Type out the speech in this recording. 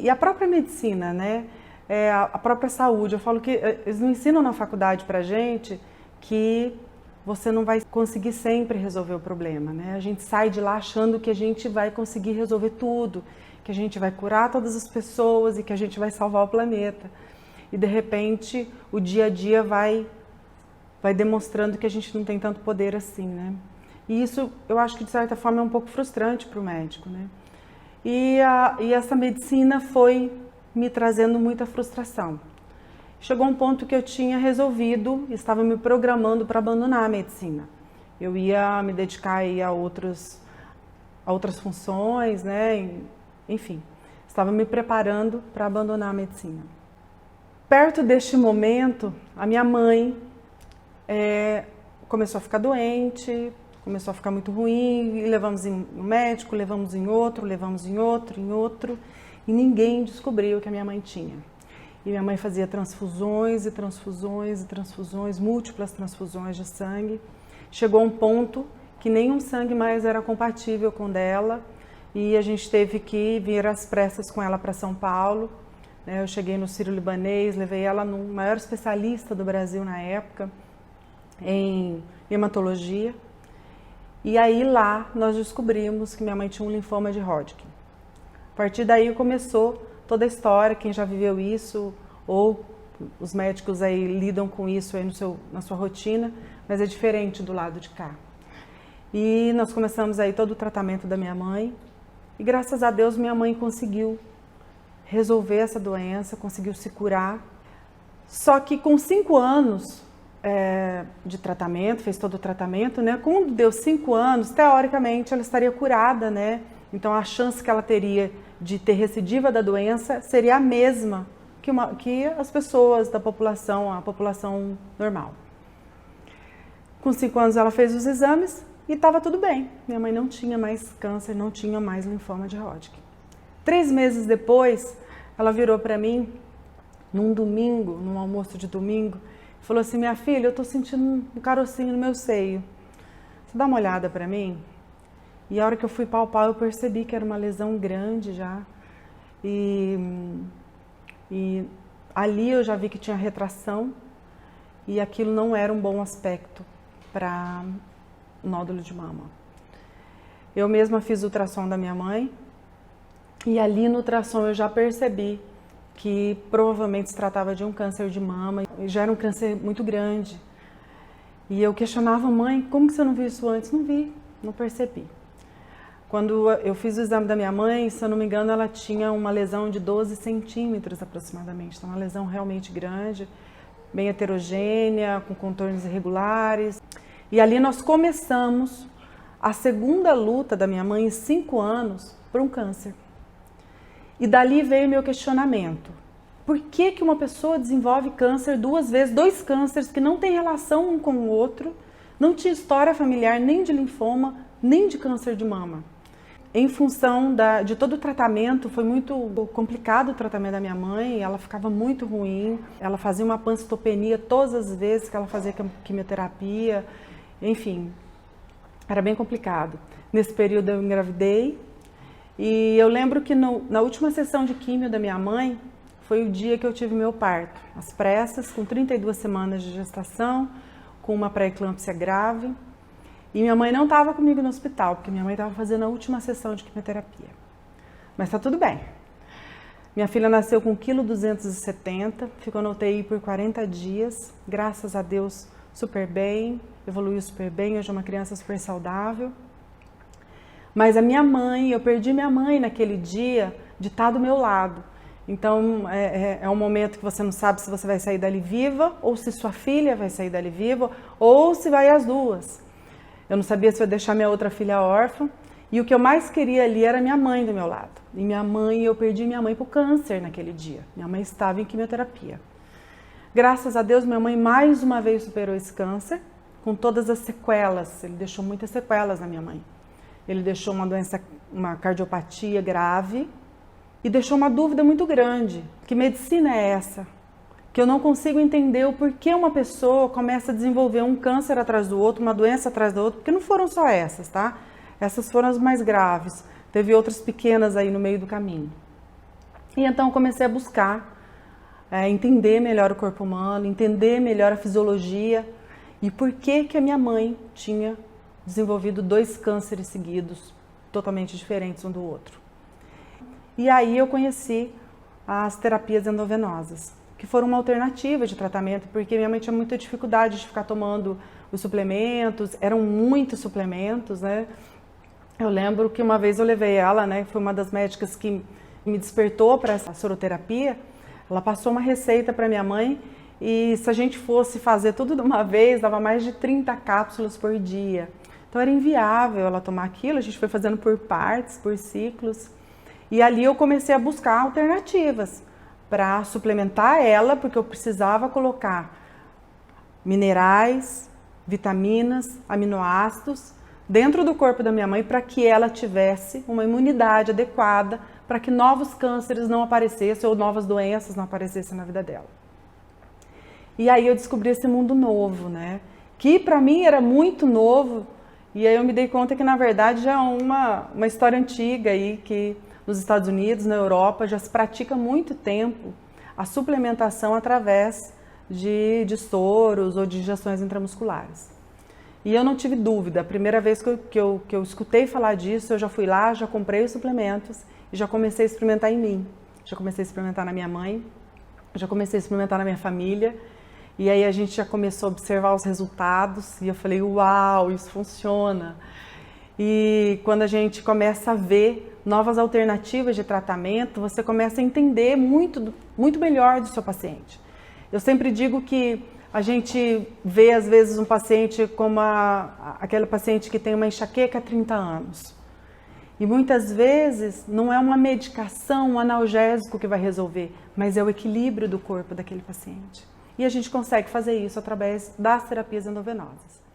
E a própria medicina, né? A própria saúde, eu falo que eles não ensinam na faculdade pra gente que você não vai conseguir sempre resolver o problema, né? A gente sai de lá achando que a gente vai conseguir resolver tudo, que a gente vai curar todas as pessoas e que a gente vai salvar o planeta. E de repente o dia a dia vai demonstrando que a gente não tem tanto poder assim, né? E isso eu acho que de certa forma é um pouco frustrante para o médico, né? E essa medicina foi me trazendo muita frustração. Chegou um ponto que eu tinha resolvido, estava me programando para abandonar a medicina. Eu ia me dedicar aí a outras funções, né? Enfim, estava me preparando para abandonar a medicina. Perto deste momento, a minha mãe começou a ficar doente, começou a ficar muito ruim, e levamos no médico, levamos em outro, e ninguém descobriu o que a minha mãe tinha. E minha mãe fazia transfusões e transfusões e transfusões, múltiplas transfusões de sangue. Chegou um ponto que nenhum sangue mais era compatível com o dela, e a gente teve que vir às pressas com ela para São Paulo. Eu cheguei no Sírio-Libanês, levei ela no maior especialista do Brasil na época, em hematologia. E aí lá nós descobrimos que minha mãe tinha um linfoma de Hodgkin. A partir daí começou toda a história, quem já viveu isso, ou os médicos aí lidam com isso aí na sua rotina, mas é diferente do lado de cá. E nós começamos aí todo o tratamento da minha mãe, e graças a Deus minha mãe conseguiu resolver essa doença, conseguiu se curar. Só que com 5 anos de tratamento, fez todo o tratamento, né? Quando deu 5 anos, teoricamente ela estaria curada, né? Então a chance que ela teria de ter recidiva da doença seria a mesma que as pessoas da população, a população normal. Com 5 anos ela fez os exames e estava tudo bem. Minha mãe não tinha mais câncer, não tinha mais linfoma de Hodgkin. 3 meses depois, ela virou para mim, num domingo, num almoço de domingo, e falou assim: minha filha, eu estou sentindo um carocinho no meu seio. Você dá uma olhada para mim? E a hora que eu fui palpar, eu percebi que era uma lesão grande já. E ali eu já vi que tinha retração e aquilo não era um bom aspecto para nódulo de mama. Eu mesma fiz o ultrassom da minha mãe e ali no ultrassom eu já percebi que provavelmente se tratava de um câncer de mama, já era um câncer muito grande. E eu questionava: mãe, como que você não viu isso antes? Não vi, não percebi. Quando eu fiz o exame da minha mãe, se eu não me engano, ela tinha uma lesão de 12 centímetros aproximadamente. Então, uma lesão realmente grande, bem heterogênea, com contornos irregulares. E ali nós começamos a segunda luta da minha mãe em 5 anos por um câncer. E dali veio meu questionamento. Por que que uma pessoa desenvolve câncer 2 vezes, 2 cânceres que não têm relação um com o outro, não tinha história familiar nem de linfoma, nem de câncer de mama? Em função de todo o tratamento, foi muito complicado o tratamento da minha mãe, ela ficava muito ruim, ela fazia uma pancitopenia todas as vezes que ela fazia quimioterapia, enfim, era bem complicado. Nesse período eu engravidei e eu lembro que na última sessão de quimio da minha mãe, foi o dia que eu tive meu parto, às pressas, com 32 semanas de gestação, com uma pré-eclâmpsia grave. E minha mãe não estava comigo no hospital, porque minha mãe estava fazendo a última sessão de quimioterapia. Mas está tudo bem. Minha filha nasceu com 1,270 kg, ficou na UTI por 40 dias, graças a Deus super bem, evoluiu super bem, hoje é uma criança super saudável. Mas a minha mãe, eu perdi minha mãe naquele dia de estar do meu lado. Então é um momento que você não sabe se você vai sair dali viva, ou se sua filha vai sair dali viva, ou se vai as duas. Eu não sabia se eu ia deixar minha outra filha órfã, e o que eu mais queria ali era minha mãe do meu lado. E eu perdi minha mãe para o câncer naquele dia. Minha mãe estava em quimioterapia. Graças a Deus, minha mãe mais uma vez superou esse câncer, com todas as sequelas. Ele deixou muitas sequelas na minha mãe. Ele deixou uma cardiopatia grave, e deixou uma dúvida muito grande. Que medicina é essa? Que eu não consigo entender o porquê uma pessoa começa a desenvolver um câncer atrás do outro, uma doença atrás do outro, porque não foram só essas, tá? Essas foram as mais graves. Teve outras pequenas aí no meio do caminho. E então eu comecei a buscar entender melhor o corpo humano, entender melhor a fisiologia e por que que a minha mãe tinha desenvolvido 2 cânceres seguidos, totalmente diferentes um do outro. E aí eu conheci as terapias endovenosas, que foram uma alternativa de tratamento, porque minha mãe tinha muita dificuldade de ficar tomando os suplementos, eram muitos suplementos, né? Eu lembro que uma vez eu levei ela, né, foi uma das médicas que me despertou para essa soroterapia, ela passou uma receita para minha mãe e se a gente fosse fazer tudo de uma vez, dava mais de 30 cápsulas por dia. Então era inviável ela tomar aquilo, a gente foi fazendo por partes, por ciclos. E ali eu comecei a buscar alternativas para suplementar ela, porque eu precisava colocar minerais, vitaminas, aminoácidos dentro do corpo da minha mãe para que ela tivesse uma imunidade adequada para que novos cânceres não aparecessem ou novas doenças não aparecessem na vida dela. E aí eu descobri esse mundo novo, né? Que para mim era muito novo e aí eu me dei conta que na verdade já é uma história antiga aí que nos Estados Unidos, na Europa, já se pratica há muito tempo a suplementação através de soros ou de injeções intramusculares. E eu não tive dúvida, a primeira vez que eu escutei falar disso, eu já fui lá, já comprei os suplementos e já comecei a experimentar em mim. Já comecei a experimentar na minha mãe, já comecei a experimentar na minha família. E aí a gente já começou a observar os resultados e eu falei, uau, isso funciona. E quando a gente começa a ver novas alternativas de tratamento, você começa a entender muito melhor do seu paciente. Eu sempre digo que a gente vê, às vezes, um paciente como aquele paciente que tem uma enxaqueca há 30 anos. E muitas vezes não é uma medicação, um analgésico que vai resolver, mas é o equilíbrio do corpo daquele paciente. E a gente consegue fazer isso através das terapias endovenosas.